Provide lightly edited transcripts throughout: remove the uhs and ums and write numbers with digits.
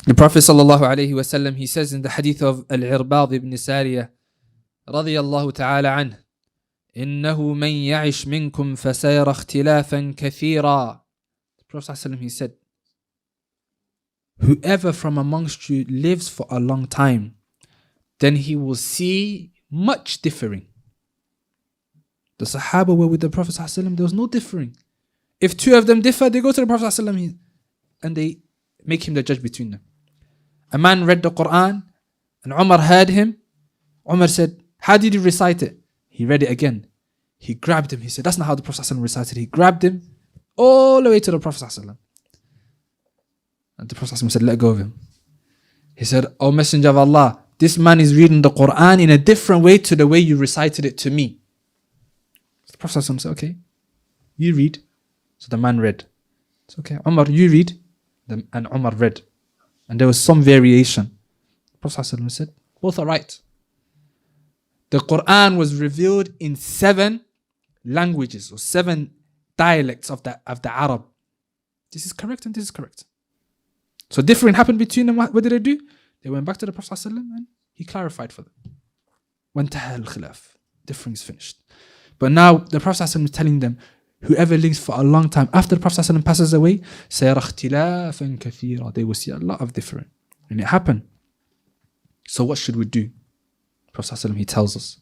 The Prophet sallallahu alayhi wasallam, he says in the hadith of Al-Irbad ibn Sariyah radiyallahu ta'ala anhu, إنه من يعش منكم فسيرى اختلافا كثيرا. The Prophet sallallahu alayhi wasallam, he said, whoever from amongst you lives for a long time, then he will see much differing. The Sahaba were with the Prophet sallallahu alayhi wasallam, there was no differing. If two of them differ, they go to the Prophet sallallahu alayhi wasallam and they make him the judge between them. A man read the Quran and Umar heard him. Umar said, how did you recite it? He read it again. He grabbed him. He said, that's not how the Prophet ﷺ recited it. He grabbed him all the way to the Prophet ﷺ. And the Prophet ﷺ said, let go of him. He said, O Messenger of Allah, this man is reading the Quran in a different way to the way you recited it to me. The Prophet ﷺ said, okay, you read. So the man read. It's okay, Umar, you read. And Umar read. And there was some variation. The Prophet ﷺ said, both are right. The Quran was revealed in 7 languages or 7 dialects of the Arab. This is correct and this is correct. So differing happened between them. What did they do? They went back to the Prophet ﷺ and he clarified for them. وَانْتَهَى الْخِلَافِ. Differing is finished. But now the Prophet ﷺ is telling them, whoever lives for a long time after the Prophet ﷺ passes away, سَيَرَى اخْتِلَافًا كَثِيرًا. They will see a lot of different. And it happened. So what should we do? Prophet ﷺ, he tells us.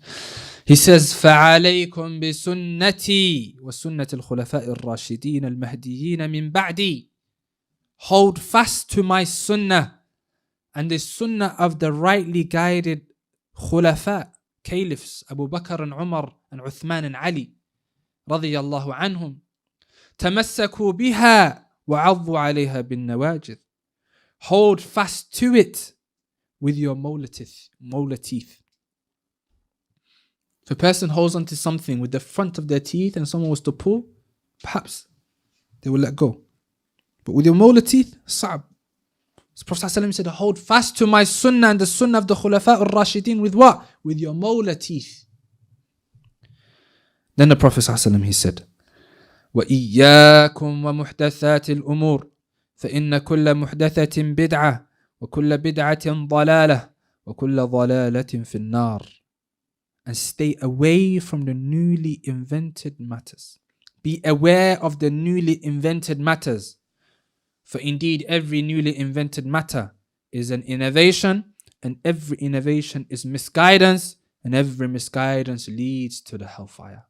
He says, فَعَلَيْكُمْ بِسُنَّتِي وَسُنَّةِ الْخُلَفَاءِ الرَّاشِدِينَ الْمَهْدِيِّينَ مِنْ بَعْدِي. Hold fast to my sunnah and the sunnah of the rightly guided khulafa, caliphs, Abu Bakr and Umar and Uthman and Ali, radiyallahu anhum. تَمَسَّكُوا بِهَا وَعَضُّوا عَلَيْهَا بِالنَّوَاجِذِ. Hold fast to it with your molar teeth. If a person holds onto something with the front of their teeth and someone was to pull, perhaps they will let go. But with your molar teeth, صعب. So Prophet ﷺ said, hold fast to my sunnah and the sunnah of the Khulafa al-Rashidin with what? With your molar teeth. Then the Prophet ﷺ, he said, وَإِيَّاكُمْ وَمُحْدَثَاتِ الْأُمُورِ فَإِنَّ كُلَّ مُحْدَثَةٍ بِدْعَةٍ وَكُلَّ بِدْعَةٍ ضَلَالَةٍ وَكُلَّ ضَلَالَةٍ فِي النَّارِ. And stay away from the newly invented matters. Be aware of the newly invented matters. For indeed every newly invented matter is an innovation, and every innovation is misguidance, and every misguidance leads to the hellfire.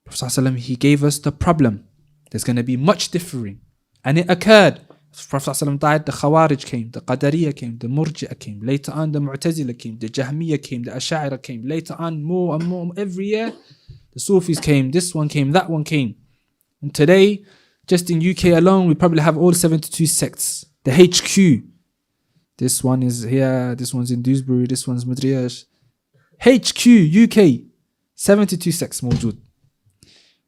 Prophet ﷺ, he gave us the problem. There's going to be much differing. And it occurred. Prophet ﷺ died, the Khawarij came, the Qadariyah came, the Murji'ah came, later on the Mu'tazila came, the Jahmiyyah came, the Ash'ari came, later on more and more, every year the Sufis came, this one came, that one came. And today, just in UK alone, we probably have all 72 sects. The HQ, this one is here, this one's in Dewsbury, this one's Madriyash. HQ, UK, 72 sects mawjood.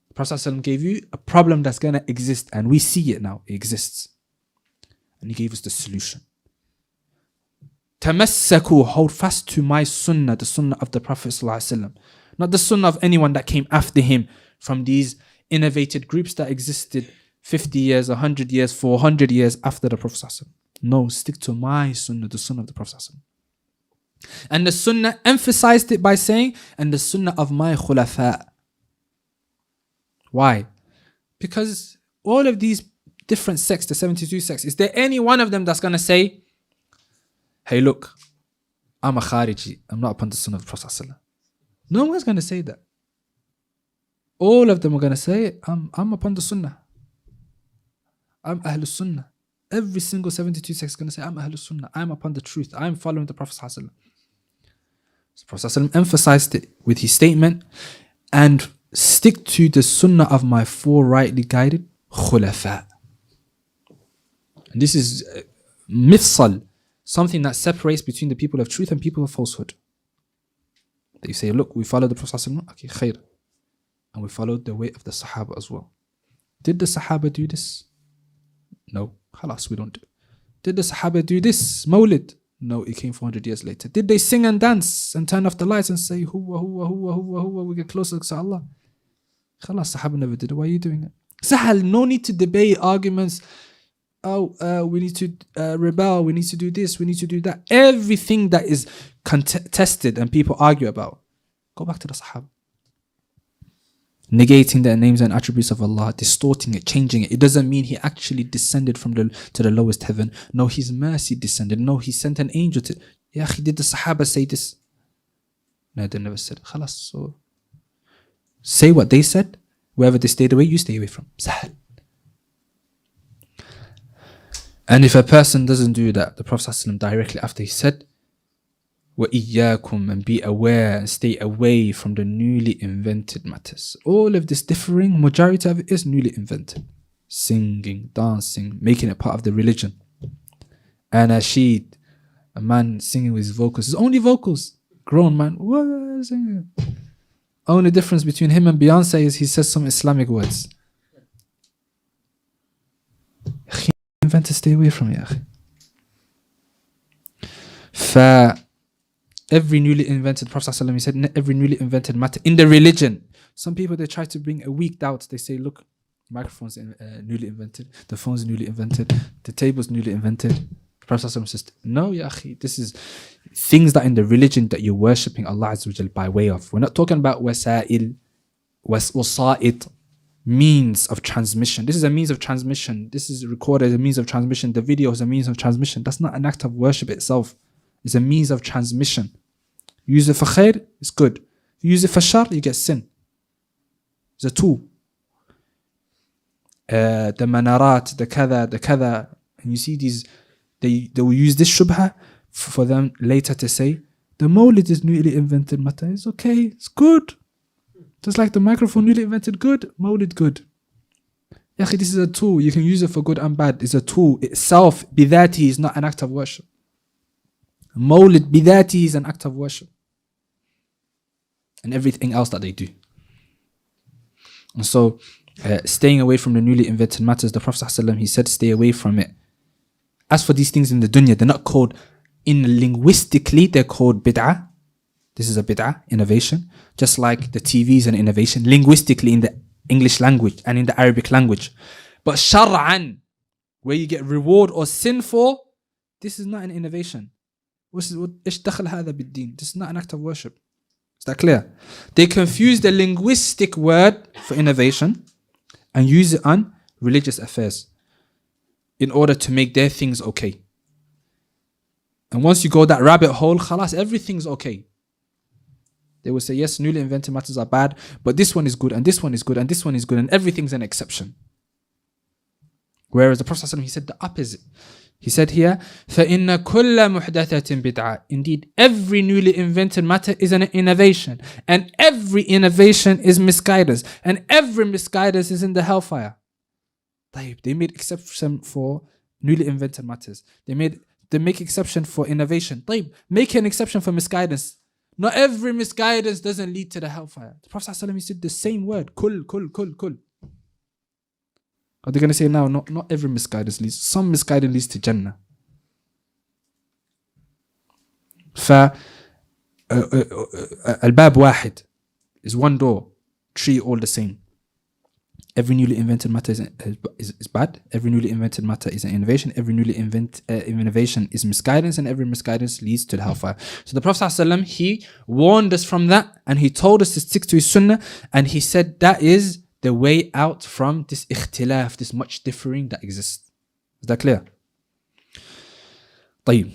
The Prophet ﷺ gave you a problem that's going to exist, and we see it now, it exists. And he gave us the solution. Tamassaku, hold fast to my sunnah, the sunnah of the Prophet ﷺ. Not the sunnah of anyone that came after him from these innovated groups that existed 50 years, 100 years, 400 years after the Prophet ﷺ. No, stick to my sunnah, the sunnah of the Prophet ﷺ. And the sunnah emphasized it by saying, and the sunnah of my khulafa. Why? Because all of these different sects, the 72 sects, is there any one of them that's going to say, hey look, I'm a Khariji, I'm not upon the sunnah of the Prophet ﷺ? No one's going to say that. All of them are going to say, I'm upon the sunnah. I'm Ahlul Sunnah. Every single 72 sects is going to say, I'm Ahlul Sunnah. I'm upon the truth. I'm following the Prophet ﷺ. So the Prophet ﷺ emphasized it with his statement, and stick to the sunnah of my 4 rightly guided khulafa. And this is mifsal, something that separates between the people of truth and people of falsehood. That you say, look, we follow the Prophet ﷺ, okay, khair. And we followed the way of the Sahaba as well. Did the Sahaba do this? No, khalas, we don't do. Did the Sahaba do this? Mawlid? No, it came 400 years later. Did they sing and dance and turn off the lights and say, huwa, huwa, huwa, huwa, huwa, we get closer to Allah? Khalas, Sahaba never did it. Why are you doing it? Sahal, no need to debate arguments. we need to rebel, we need to do this, we need to do that. Everything that is contested and people argue about, go back to the Sahaba. Negating the names and attributes of Allah, distorting it, changing it. It doesn't mean he actually descended to the lowest heaven. No, his mercy descended. No, he sent an angel to. Ya akhi, did the Sahaba say this? No, they never said. Khalas, so say what they said. Wherever they stayed away, you stay away from. Sahal. And if a person doesn't do that, the Prophet ﷺ directly after he said, وَإِيَّاكُمْ, and be aware and stay away from the newly invented matters. All of this differing, majority of it is newly invented. Singing, dancing, making it part of the religion. And Nasheed, a man singing with his vocals. It's only vocals. Grown man. What singing? Only difference between him and Beyonce is he says some Islamic words. Invented, stay away from it. Every newly invented, Prophet ﷺ, he said, every newly invented matter in the religion. Some people, they try to bring a weak doubt. They say, look, microphones newly invented, the phone's newly invented, the table's newly invented. The Prophet ﷺ says, no, ya akhi, this is things that in the religion that you're worshipping Allah Azza wa Jal by way of. We're not talking about wasa'il, wasa'it, means of transmission. This is a means of transmission. This is recorded as a means of transmission. The video is a means of transmission. That's not an act of worship itself. It's a means of transmission. Use it for khair, it's good. Use it for shar, you get sin. It's a tool. The manarat, the kada. And you see these, they will use this shubha for them later to say, the mawlid is newly invented matter. It's okay, it's good. Just like the microphone newly invented, good. Mawlid, good. Yakhi, this is a tool. You can use it for good and bad. It's a tool. Itself, bidhati, is not an act of worship. Mawlid bidhati is an act of worship. And everything else that they do. And so, staying away from the newly invented matters, the Prophet ﷺ, he said, stay away from it. As for these things in the dunya, they're not called, linguistically, they're called bid'ah. This is a bid'ah, innovation. Just like the TV is an innovation, linguistically in the English language and in the Arabic language. But shar'an, where you get reward or sin for, this is not an innovation. This is not an act of worship. Is that clear? They confuse the linguistic word for innovation and use it on religious affairs in order to make their things okay. And once you go that rabbit hole, khalas, everything's okay. They will say, yes, newly invented matters are bad, but this one is good, and this one is good, and this one is good, and everything's an exception. Whereas the Prophet ﷺ, he said the opposite. He said here, فَإِنَّ كُلَّ مُحْدَثَةٍ بِدْعَةٍ. Indeed, every newly invented matter is an innovation, and every innovation is misguidance, and every misguidance is in the hellfire. They made exception for newly invented matters. They make exception for innovation. Make an exception for misguidance. Not every misguidance doesn't lead to the hellfire. The Prophet ﷺ said the same word, kul. Are they going to say now, not every misguidance leads, some misguidance leads to Jannah. Al-Bab Wahid is one door, treat all the same. Every newly invented matter is bad. Every newly invented matter is an innovation. Every newly innovation is misguidance, and every misguidance leads to the hellfire. So the Prophet ﷺ, he warned us from that, and he told us to stick to his sunnah, and he said that is the way out from this ikhtilaf, this much differing that exists. Is that clear? طيب.